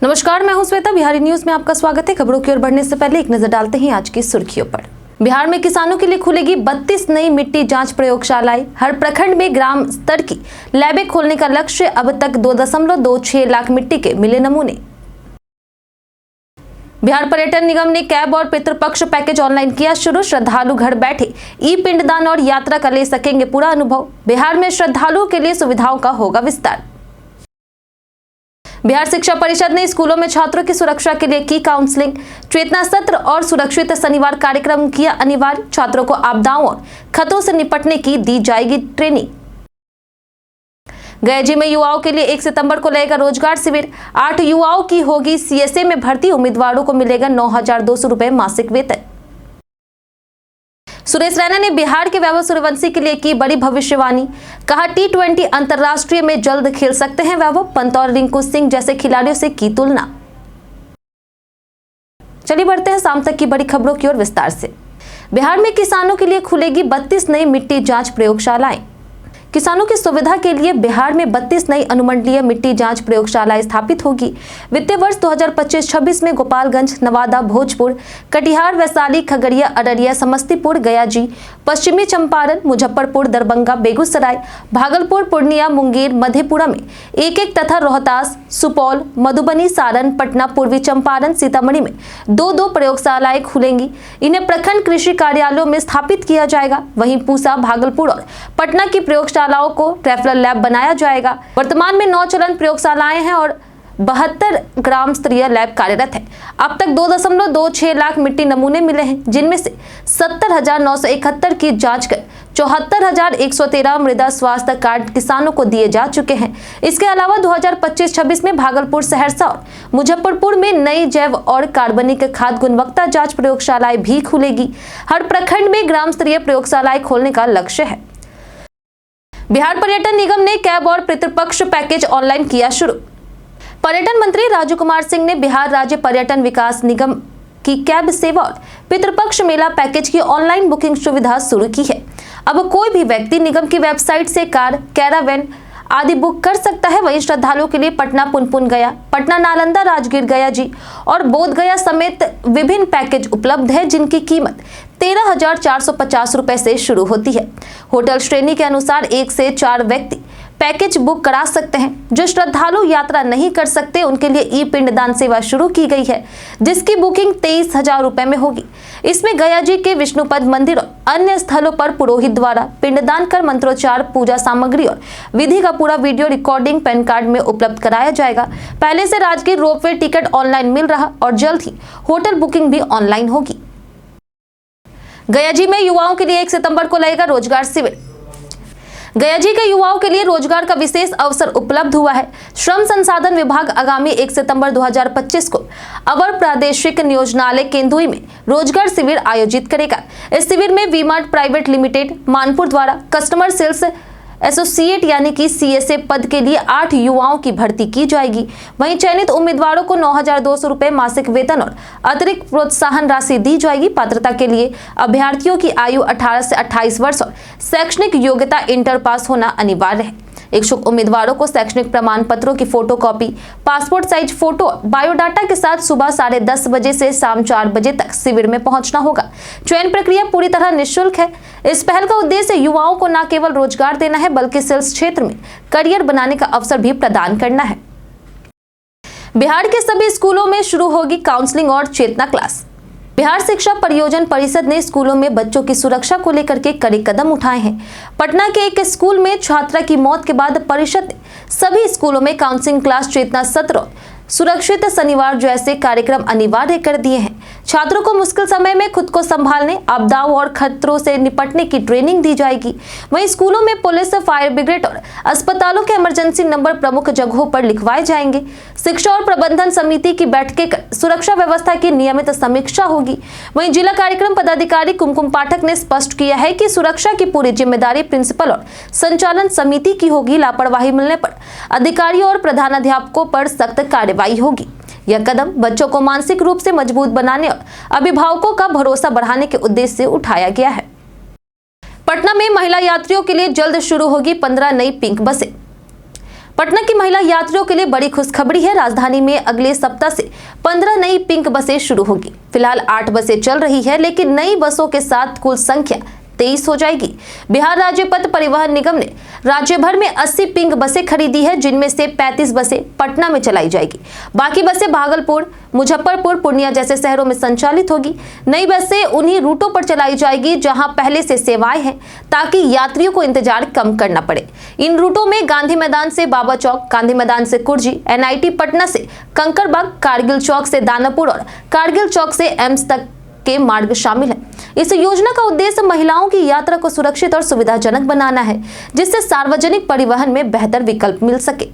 नमस्कार, मैं हूं श्वेता। बिहारी न्यूज में आपका स्वागत है। खबरों की ओर बढ़ने से पहले एक नजर डालते हैं आज की सुर्खियों पर। बिहार में किसानों के लिए खुलेगी 32 नई मिट्टी जांच प्रयोगशालाएं। हर प्रखंड में ग्राम स्तर की लैबें खोलने का लक्ष्य। अब तक 2.26 लाख मिट्टी के मिले नमूने। बिहार पर्यटन निगम ने कैब और पितृपक्ष पैकेज ऑनलाइन किया शुरू। श्रद्धालु घर बैठे ई पिंडदान और यात्रा का ले सकेंगे पूरा अनुभव। बिहार में श्रद्धालुओं के लिए सुविधाओं का होगा विस्तार। बिहार शिक्षा परिषद ने स्कूलों में छात्रों की सुरक्षा के लिए की काउंसलिंग। चेतना सत्र और सुरक्षित शनिवार कार्यक्रम किया अनिवार्य। छात्रों को आपदाओं और खतरों से निपटने की दी जाएगी ट्रेनिंग। गया में युवाओं के लिए 1 सितंबर को लगेगा रोजगार शिविर। 8 युवाओं की होगी सीएसए में भर्ती। उम्मीदवारों को मिलेगा 9,200 रुपए मासिक वेतन। सुरेश रैना ने बिहार के वैभव सूर्यवंशी के लिए की बड़ी भविष्यवाणी। कहा T20 अंतरराष्ट्रीय में जल्द खेल सकते हैं वैभव। पंत और रिंकू सिंह जैसे खिलाड़ियों से की तुलना। चलिए बढ़ते हैं शाम तक की बड़ी खबरों की ओर विस्तार से। बिहार में किसानों के लिए खुलेगी 32 नई मिट्टी जांच प्रयोगशालाएं। किसानों की सुविधा के लिए बिहार में 32 नई अनुमंडलीय मिट्टी जांच प्रयोगशालाएं स्थापित होगी। वित्तीय वर्ष 2025-26 में गोपालगंज, नवादा, भोजपुर, कटिहार, वैशाली, खगड़िया, अररिया, समस्तीपुर, गयाजी, पश्चिमी चंपारण, मुजफ्फरपुर, दरभंगा, बेगूसराय, भागलपुर, पूर्णिया, मुंगेर, मधेपुरा में एक तथा रोहतास, सुपौल, मधुबनी, सारण, पटना, पूर्वी चंपारण, सीतामढ़ी में 2 प्रयोगशालाएं खुलेंगी। इन्हें प्रखंड कृषि कार्यालयों में स्थापित किया जाएगा। वहीं पूसा, भागलपुर और पटना की प्रयोगशालाओं को रेफरल लैब बनाया जाएगा। वर्तमान में 9 चलन प्रयोगशालाएं हैं और 72 ग्राम स्तरीय लैब कार्यरत है। अब तक 2.26 लाख मिट्टी नमूने मिले हैं, जिनमें से 70,971 की जांच कर 74,113 मृदा स्वास्थ्य कार्ड किसानों को दिए जा चुके हैं। इसके अलावा 2025-26 में भागलपुर, सहरसा और मुजफ्फरपुर में नई जैव और कार्बनिक खाद गुणवत्ता जांच प्रयोगशालाएं भी खुलेगी। हर प्रखंड में ग्राम स्तरीय प्रयोगशालाएं खोलने का लक्ष्य है। बिहार पर्यटन निगम ने कैब और पितृपक्ष पैकेज ऑनलाइन किया शुरू। पर्यटन मंत्री राजू कुमार सिंह ने बिहार राज्य पर्यटन विकास निगम की कैब सेवा और पितृपक्ष मेला पैकेज की ऑनलाइन बुकिंग सुविधा शुरू की है। अब कोई भी व्यक्ति निगम की वेबसाइट से कार, कैरावैन आदि बुक कर सकता है। वहीं श्रद्धालुओं के लिए पटना, पुनपुन गया, पटना, नालंदा, राजगीर, गयाजी और बोध गया समेत विभिन्न पैकेज उपलब्ध है, जिनकी कीमत 13,450 रुपए से शुरू होती है। होटल श्रेणी के अनुसार 1 से 4 व्यक्ति पैकेज बुक करा सकते हैं। जो श्रद्धालु यात्रा नहीं कर सकते, उनके लिए ई पिंडदान सेवा शुरू की गई है, जिसकी बुकिंग 23,000 रुपए में होगी। इसमें गयाजी के विष्णुपद मंदिर और अन्य स्थलों पर पुरोहित द्वारा पिंडदान कर मंत्रोच्चार, पूजा सामग्री और विधि का पूरा वीडियो रिकॉर्डिंग पैन कार्ड में उपलब्ध कराया जाएगा। पहले से राजगीर रोपवे टिकट ऑनलाइन मिल रहा और जल्द ही होटल बुकिंग भी ऑनलाइन होगी। गयाजी में युवाओं के लिए 1 सितंबर को लगेगा रोजगार शिविर। गयाजी के युवाओं के लिए रोजगार का विशेष अवसर उपलब्ध हुआ है। श्रम संसाधन विभाग आगामी 1 सितंबर 2025 को अवर प्रादेशिक नियोजनालय केंदुई में रोजगार शिविर आयोजित करेगा। इस शिविर में वी-मार्ट प्राइवेट लिमिटेड, मानपुर द्वारा कस्टमर सेल्स एसोसिएट यानी कि सीएसए पद के लिए 8 युवाओं की भर्ती की जाएगी। वहीं चयनित उम्मीदवारों को 9,200 रुपए मासिक वेतन और अतिरिक्त प्रोत्साहन राशि दी जाएगी। पात्रता के लिए अभ्यर्थियों की आयु 18 से 28 वर्ष और शैक्षणिक योग्यता इंटर पास होना अनिवार्य है। इच्छुक उम्मीदवारों को शैक्षणिक प्रमाण पत्रों की photocopy, passport size photo, biodata के साथ सुबह 10:30 बजे से शाम 4 बजे तक शिविर में पहुंचना होगा। चयन प्रक्रिया पूरी तरह निःशुल्क है। इस पहल का उद्देश्य युवाओं को न केवल रोजगार देना है, बल्कि सेल्स क्षेत्र में करियर बनाने का अवसर भी प्रदान करना है। बिहार के सभी स्कूलों में शुरू होगी काउंसलिंग और चेतना क्लास। बिहार शिक्षा परियोजना परिषद ने स्कूलों में बच्चों की सुरक्षा को लेकर के कड़े कदम उठाए हैं। पटना के एक स्कूल में छात्रा की मौत के बाद परिषद ने सभी स्कूलों में काउंसलिंग क्लास, चेतना सत्र और सुरक्षित शनिवार जैसे कार्यक्रम अनिवार्य कर दिए हैं। छात्रों को मुश्किल समय में खुद को संभालने, आपदाओं और खतरों से निपटने की ट्रेनिंग दी जाएगी। वहीं स्कूलों में पुलिस, फायर ब्रिगेड और अस्पतालों के इमरजेंसी नंबर प्रमुख जगहों पर लिखवाए जाएंगे। शिक्षा और प्रबंधन समिति की बैठकें कर सुरक्षा व्यवस्था की नियमित समीक्षा होगी। वहीं जिला कार्यक्रम पदाधिकारी कुमकुम पाठक ने स्पष्ट किया है कि सुरक्षा की पूरी जिम्मेदारी प्रिंसिपल और संचालन समिति की होगी। लापरवाही मिलने पर अधिकारियों और प्रधानाध्यापकों पर सख्त कार्रवाई होगी। यह कदम बच्चों को मानसिक रूप से मजबूत बनाने और अभिभावकों का भरोसा बढ़ाने के उद्देश्य से उठाया गया है। पटना में महिला यात्रियों के लिए जल्द शुरू होगी 15 नई पिंक बसें। पटना की महिला यात्रियों के लिए बड़ी खुशखबरी है। राजधानी में अगले सप्ताह से 15 नई पिंक बसें शुरू होगी। फिलहाल 8 बसें चल रही है, लेकिन नई बसों के साथ कुल संख्या 23 हो जाएगी। बिहार राज्य पथ परिवहन निगम ने राज्य भर में 80 पिंक बसें खरीदी है, जिनमें से 35 बसें पटना में चलाई जाएगी। बाकी बसें भागलपुर, मुजफ्फरपुर, पूर्णिया जैसे शहरों में संचालित होगी। नई बसें उन्हीं रूटों पर चलाई जाएगी जहां पहले से सेवाएं हैं, ताकि यात्रियों को इंतजार कम करना पड़े। इन रूटों में गांधी मैदान से बाबा चौक, गांधी मैदान से कुर्जी, NIT पटना से कंकड़बाग, कारगिल चौक से दानापुर और कारगिल चौक से एम्स तक के मार्ग शामिल है। इस योजना का उद्देश्य महिलाओं की यात्रा को सुरक्षित और सुविधाजनक बनाना है, जिससे सार्वजनिक परिवहन में बेहतर विकल्प मिल सके।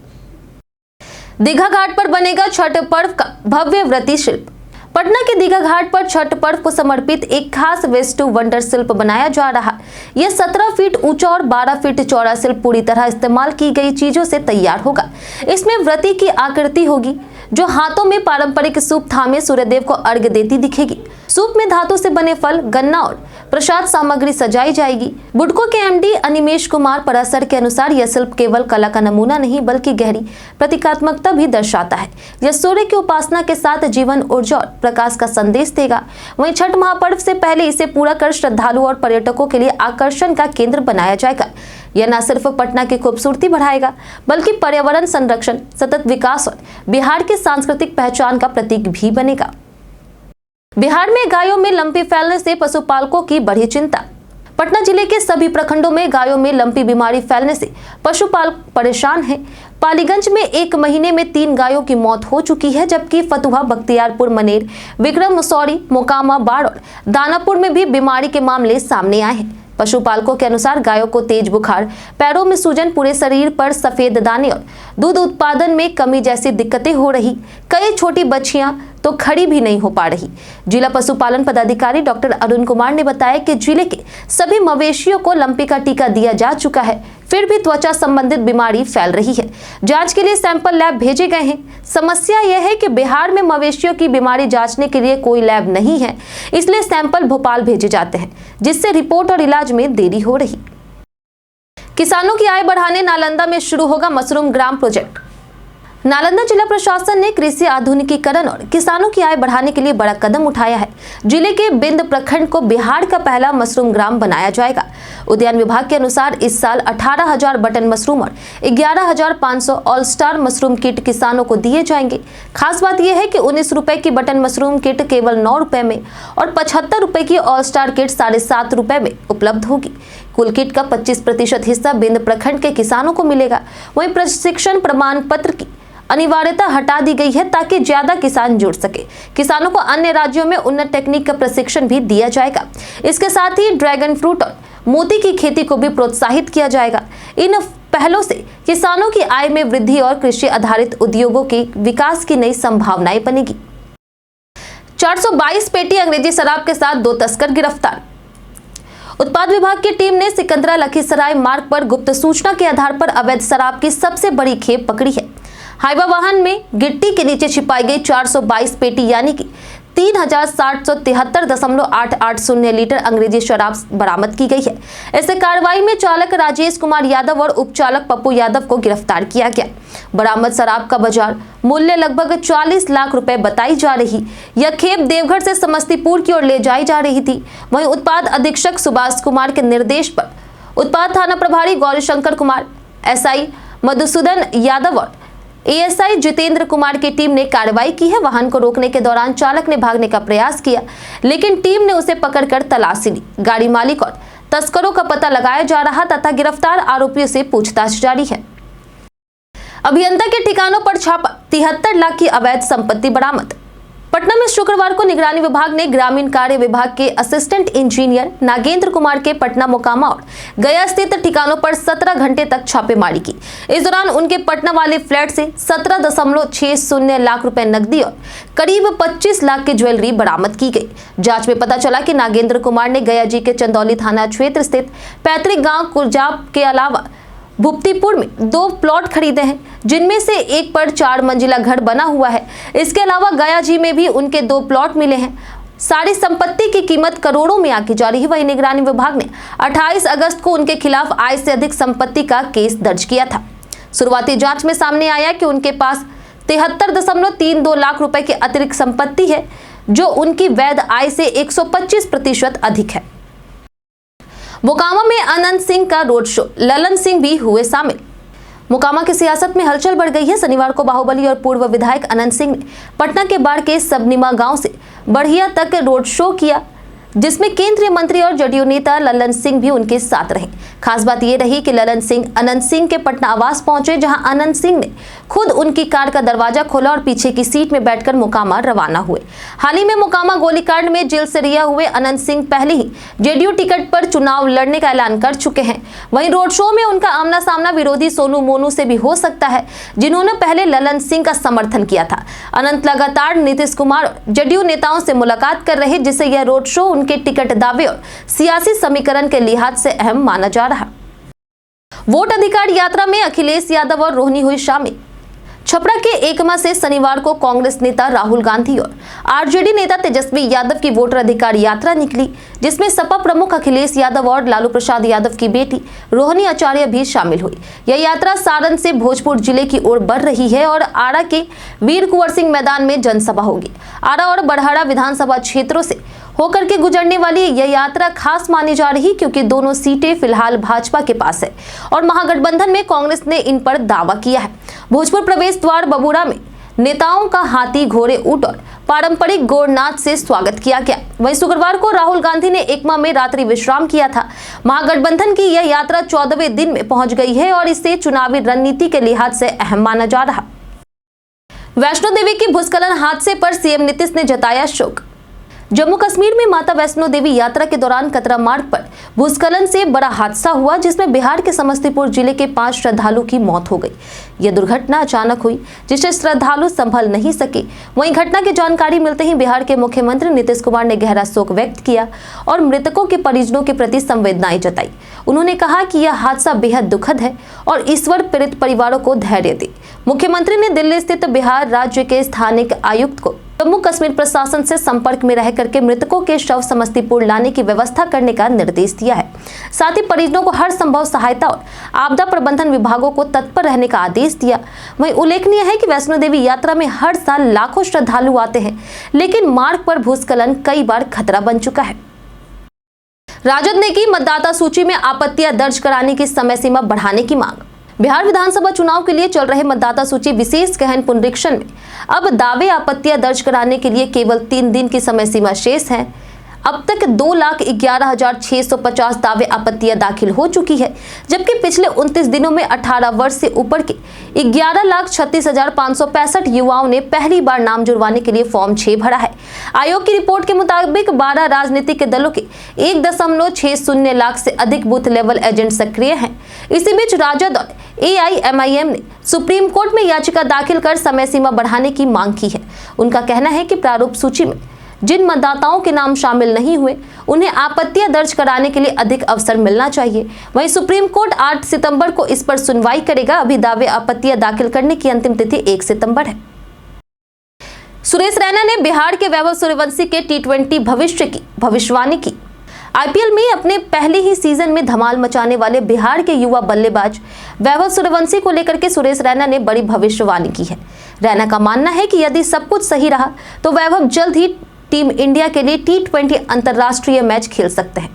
दीघा घाट पर बनेगा छठ पर्व का भव्य व्रती शिल्प। पटना के दीघा घाट पर छठ पर्व को समर्पित एक खास वेस्ट टू वंडर शिल्प बनाया जा रहा है। यह 17 फीट ऊंचा और 12 फीट चौड़ा शिल्प पूरी तरह इस्तेमाल की गई चीजों से तैयार होगा। इसमें व्रती की आकृति होगी, जो हाथों में पारंपरिक सूप थामे सूर्यदेव को अर्घ्य देती दिखेगी। सूप में धातु से बने फल, गन्ना और प्रसाद सामग्री सजाई जाएगी। बुडको के MD अनिमेश कुमार परासर के अनुसार यह शिल्प केवल कला का नमूना नहीं, बल्कि गहरी प्रतीकात्मकता भी दर्शाता है। यह सूर्य की उपासना के साथ जीवन, ऊर्जा और प्रकाश का संदेश देगा। वहीं छठ महापर्व से पहले इसे पूरा कर श्रद्धालुओं और पर्यटकों के लिए आकर्षण का केंद्र बनाया जाएगा। यह न सिर्फ पटना की खूबसूरती बढ़ाएगा, बल्कि पर्यावरण संरक्षण, सतत विकास और बिहार की सांस्कृतिक पहचान का प्रतीक भी बनेगा। बिहार में गायों में लंपी फैलने से पशुपालकों की बढ़ी चिंता। पटना जिले के सभी प्रखंडों में गायों में लंपी बीमारी फैलने से पशुपालक परेशान हैं। पालीगंज में 1 महीने में 3 गायों की मौत हो चुकी है, जबकि फतुहा, बख्तियारपुर, मनेर, विक्रम, मसौरी, मोकामा, बाढ़ और दानापुर में भी बीमारी के मामले सामने आए हैं। पशुपालकों के अनुसार गायों को तेज बुखार, पैरों में सूजन, पूरे शरीर पर सफेद दाने और दूध उत्पादन में कमी जैसी दिक्कतें हो रही। कई छोटी बच्चियां तो खड़ी भी नहीं हो पा रही। जिला पशुपालन पदाधिकारी डॉक्टर अरुण कुमार ने बताया कि जिले के सभी मवेशियों को लंपी का टीका दिया जा चुका है, फिर भी त्वचा संबंधित बीमारी फैल रही है। जांच के लिए सैंपल लैब भेजे गए हैं। समस्या यह है कि बिहार में मवेशियों की बीमारी जांचने के लिए कोई लैब नहीं है, इसलिए सैंपल भोपाल भेजे जाते हैं, जिससे रिपोर्ट और इलाज में देरी हो रही। किसानों की आय बढ़ाने नालंदा में शुरू होगा मशरूम ग्राम प्रोजेक्ट। नालंदा जिला प्रशासन ने कृषि आधुनिकीकरण और किसानों की आय बढ़ाने के लिए बड़ा कदम उठाया है। जिले के बिंद प्रखंड को बिहार का पहला मशरूम ग्राम बनाया जाएगा। उद्यान विभाग के अनुसार इस साल 18,000 बटन मशरूम और 11,500 ऑल स्टार मशरूम किट किसानों को दिए जाएंगे। खास बात यह है कि 19 रुपए की बटन मशरूम किट केवल 9 रुपए में और 75 रुपए की ऑल स्टार किट 7.5 रुपए में उपलब्ध होगी। कुल किट का 25% हिस्सा बिंद प्रखंड के किसानों को मिलेगा। वहीं प्रशिक्षण प्रमाण पत्र की अनिवार्यता हटा दी गई है, ताकि ज्यादा किसान जुड़ सके। किसानों को अन्य राज्यों में उन्नत टेक्निक का प्रशिक्षण भी दिया जाएगा। इसके साथ ही ड्रैगन फ्रूट और मोती की खेती को भी प्रोत्साहित किया जाएगा। इन पहलों से किसानों की आय में वृद्धि और कृषि आधारित उद्योगों के विकास की नई संभावनाएं बनेगी। 422 पेटी अंग्रेजी शराब के साथ 2 तस्कर गिरफ्तार। उत्पाद विभाग की टीम ने सिकंदरा लखीसराय मार्ग पर गुप्त सूचना के आधार पर अवैध शराब की सबसे बड़ी खेप पकड़ी है। हाईवा वाहन में गिट्टी के नीचे छिपाई गई 422 पेटी यानी कि 3,773.880 लीटर अंग्रेजी शराब बरामद की गई है। ऐसे कार्रवाई में चालक राजेश कुमार यादव और उपचालक पप्पू यादव को गिरफ्तार किया गया। बरामद शराब का बाजार मूल्य लगभग 40 लाख रुपए बताई जा रही। यह खेप देवघर से समस्तीपुर की ओर ले जाई जा रही थी। वहीं उत्पाद अधीक्षक सुभाष कुमार के निर्देश पर उत्पाद थाना प्रभारी गौरीशंकर कुमार, SI मधुसूदन यादव और ASI जितेंद्र कुमार की टीम ने कार्रवाई की है। वाहन को रोकने के दौरान चालक ने भागने का प्रयास किया, लेकिन टीम ने उसे पकड़कर तलाशी ली। गाड़ी मालिक और तस्करों का पता लगाया जा रहा तथा गिरफ्तार आरोपियों से पूछताछ जारी है। अभियंता के ठिकानों पर छापा, 73 लाख की अवैध संपत्ति बरामद। पटना में शुक्रवार को निगरानी विभाग ने ग्रामीण कार्य विभाग के असिस्टेंट इंजीनियर नागेंद्र कुमार के पटना, मोकामा और गया स्थित ठिकानों पर 17 घंटे तक छापेमारी की। इस दौरान उनके पटना वाले फ्लैट से 17.60 लाख रुपए नकदी और करीब 25 लाख की ज्वेलरी बरामद की गई। जांच में पता चला कि नागेंद्र कुमार ने गया जी के चंदौली थाना क्षेत्र स्थित पैतृक गाँव कुरजाब के अलावा भुप्तीपुर में 2 प्लॉट खरीदे हैं, जिनमें से एक पर 4 मंजिला घर बना हुआ है। इसके अलावा गया जी में भी उनके 2 प्लॉट मिले हैं। सारी संपत्ति की कीमत करोड़ों में आंकी जा रही है। वहीं निगरानी विभाग ने 28 अगस्त को उनके खिलाफ आय से अधिक संपत्ति का केस दर्ज किया था। शुरुआती जांच में सामने आया कि उनके पास 73.32 लाख रुपए की अतिरिक्त संपत्ति है, जो उनकी वैध आय से 125% अधिक है। मोकामा में अनंत सिंह का रोड शो, ललन सिंह भी हुए शामिल। मोकामा की सियासत में हलचल बढ़ गई है। शनिवार को बाहुबली और पूर्व विधायक अनंत सिंह ने पटना के बाढ़ के सबनीमा गांव से बढ़िया तक रोड शो किया, जिसमें केंद्रीय मंत्री और जदयू नेता ललन सिंह भी उनके साथ रहे। खास बात यह रही कि ललन सिंह अनंत सिंह के पटना आवास पहुंचे, जहां अनंत सिंह ने खुद उनकी कार का दरवाजा खोला और पीछे की सीट में बैठकर मोकामा रवाना हुए। हाल ही में मोकामा गोलीकांड में जेल से रिहा हुए अनंत सिंह पहले ही जेडीयू टिकट पर चुनाव लड़ने का ऐलान कर चुके हैं। वहीं रोड शो में उनका आमना सामना विरोधी सोनू मोनू से भी हो सकता है, जिन्होंने पहले ललन सिंह का समर्थन किया था। अनंत लगातार नीतीश कुमार और जदयू नेताओं से मुलाकात कर रहे, जिससे यह रोड शो उनके टिकट दावे और सियासी समीकरण के लिहाज से अहम माना जा रहा। वोट अधिकार यात्रा में अखिलेश यादव और रोहिणी हुई शामिल। छपरा के एकमा से शनिवार को कांग्रेस नेता राहुल गांधी और आरजेडी नेता तेजस्वी यादव की वोटर अधिकार यात्रा निकली, जिसमें सपा प्रमुख अखिलेश यादव और लालू प्रसाद यादव की बेटी रोहिणी आचार्य भी शामिल हुई। यह यात्रा सारण से भोजपुर जिले की ओर बढ़ रही है और आरा के वीर कुंवर सिंह मैदान में जनसभा होगी। आरा और बड़हरा विधानसभा क्षेत्रों से होकर के गुजरने वाली यह यात्रा खास मानी जा रही, क्योंकि दोनों सीटें फिलहाल भाजपा के पास है और महागठबंधन में कांग्रेस ने इन पर दावा किया है। भोजपुर प्रवेश द्वार बबूरा में नेताओं का हाथी, घोड़े, ऊंट और पारंपरिक गौरनाच से स्वागत किया गया। वहीं शुक्रवार को राहुल गांधी ने एकमा में रात्रि विश्राम किया था। महागठबंधन की यह यात्रा 14वें दिन में पहुंच गई है और इसे चुनावी रणनीति के लिहाज से अहम माना जा रहा। वैष्णो देवी की भूस्खलन हादसे पर सीएम नीतीश ने जताया शोक। जम्मू कश्मीर में माता वैष्णो देवी यात्रा के दौरान कतरा मार्ग पर भूस्खलन से बड़ा हादसा हुआ, जिसमें बिहार के समस्तीपुर जिले के 5 श्रद्धालु की मौत हो गई। यह दुर्घटना अचानक हुई, जिससे श्रद्धालु संभल नहीं सके। वहीं घटना की जानकारी मिलते ही बिहार के मुख्यमंत्री नीतीश कुमार ने गहरा शोक व्यक्त किया और मृतकों के परिजनों के प्रति संवेदनाएं जताई। उन्होंने कहा कि यह हादसा बेहद दुखद है और ईश्वर पीड़ित परिवारों को धैर्य दे। मुख्यमंत्री ने दिल्ली स्थित बिहार राज्य के स्थानिक आयुक्त को जम्मू कश्मीर प्रशासन से संपर्क में रह करके मृतकों के शव समस्तीपुर लाने की व्यवस्था करने का निर्देश दिया है। साथ ही परिजनों को हर संभव सहायता और आपदा प्रबंधन विभागों को तत्पर रहने का आदेश दिया। वहीं उल्लेखनीय है कि वैष्णो देवी यात्रा में हर साल लाखों श्रद्धालु आते हैं, लेकिन मार्ग पर भूस्खलन कई बार खतरा बन चुका है। राजद ने की मतदाता सूची में आपत्तियां दर्ज कराने की समय सीमा बढ़ाने की मांग। बिहार विधानसभा चुनाव के लिए चल रहे मतदाता सूची विशेष गहन पुनरीक्षण में अब दावे आपत्तियां दर्ज कराने के लिए केवल 3 दिन की समय सीमा शेष है। अब तक 2,11,650 दावे आपत्तियां दाखिल हो चुकी है, जबकि पिछले 29 दिनों में 18 वर्ष से ऊपर के 11,36,565 युवाओं ने पहली बार नाम जुड़वाने के लिए फॉर्म 6 भरा है। आयोग की रिपोर्ट के मुताबिक 12 राजनीतिक दलों के 1.60 लाख से अधिक बूथ लेवल एजेंट सक्रिय हैं। इसी बीच राजद और AIMIM ने सुप्रीम कोर्ट में याचिका दाखिल कर समय सीमा बढ़ाने की मांग की है। उनका कहना है कि प्रारूप सूची में जिन मतदाताओं के नाम शामिल नहीं हुए, उन्हें आपत्तियां दर्ज कराने के लिए अधिक अवसर मिलना चाहिए। वहीं सुप्रीम कोर्ट 8 सितंबर को इस पर सुनवाई करेगा। अभी दावे आपत्तियां दाखिल करने की अंतिम तिथि 1 सितंबर है। सुरेश रैना ने बिहार के वैभव सूर्यवंशी के T20 भविष्य की भविष्यवाणी की। IPL में अपने पहले ही सीजन में धमाल मचाने वाले बिहार के युवा बल्लेबाज वैभव सूर्यवंशी को लेकर के सुरेश रैना ने बड़ी भविष्यवाणी की है। रैना का मानना है कि यदि सब कुछ सही रहा तो वैभव जल्द ही टीम इंडिया के लिए T20 अंतर्राष्ट्रीय मैच खेल सकते हैं।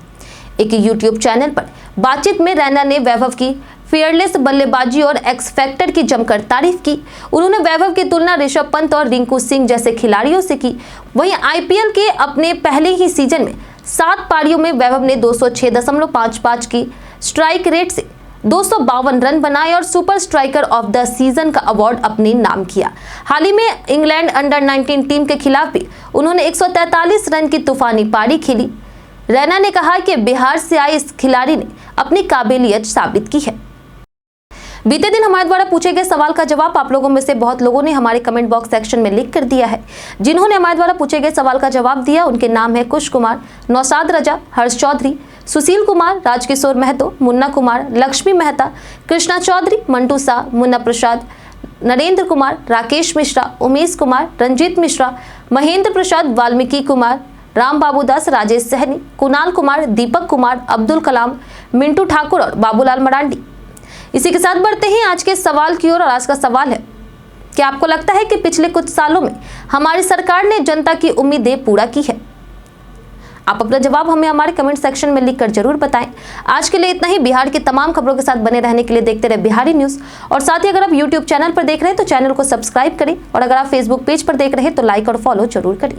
एक YouTube चैनल पर बातचीत में रैना ने वैभव की फियरलेस बल्लेबाजी और एक्स फैक्टर की जमकर तारीफ की। उन्होंने वैभव की तुलना ऋषभ पंत और रिंकू सिंह जैसे खिलाड़ियों से की। वहीं IPL के अपने पहले ही सीजन में 7 पारियों में वैभव ने 206.55 की स्ट्राइक रेट से 252 रन बनाए और super striker of the season का अवार्ड अपने नाम किया। हाल ही में इंग्लैंड अंडर-19 टीम के खिलाफ भी उन्होंने 143 रन की तूफानी पारी खेली। रैना ने कहा कि बिहार से आए इस खिलाड़ी ने अपनी काबिलियत साबित की है। बीते दिन हमारे द्वारा पूछे गए सवाल का जवाब आप लोगों में से बहुत लोगों ने हमारे कमेंट बॉक्स सेक्शन में लिख कर दिया है। जिन्होंने हमारे द्वारा पूछे गए सवाल का जवाब दिया उनके नाम है कुश कुमार, नौशाद रजा, हर्ष चौधरी, सुशील कुमार, राजकिशोर महतो, मुन्ना कुमार, लक्ष्मी मेहता, कृष्णा चौधरी, मंटू शाह, मुन्ना प्रसाद, नरेंद्र कुमार, राकेश मिश्रा, उमेश कुमार, रंजीत मिश्रा, महेंद्र प्रसाद, वाल्मीकि कुमार, राम बाबू दास, राजेश सहनी, कुणाल कुमार, दीपक कुमार, अब्दुल कलाम, मिंटू ठाकुर और बाबूलाल मरांडी। इसी के साथ बढ़ते हैं आज के सवाल की ओर। और आज का सवाल है, क्या आपको लगता है कि पिछले कुछ सालों में हमारी सरकार ने जनता की उम्मीदें पूरा की है? आप अपना जवाब हमें हमारे कमेंट सेक्शन में लिखकर जरूर बताएं। आज के लिए इतना ही। बिहार की तमाम खबरों के साथ बने रहने के लिए देखते रहे बिहारी न्यूज। और साथ ही अगर आप यूट्यूब चैनल पर देख रहे हैं तो चैनल को सब्सक्राइब करें, और अगर आप फेसबुक पेज पर देख रहे हैं तो लाइक और फॉलो जरूर करें।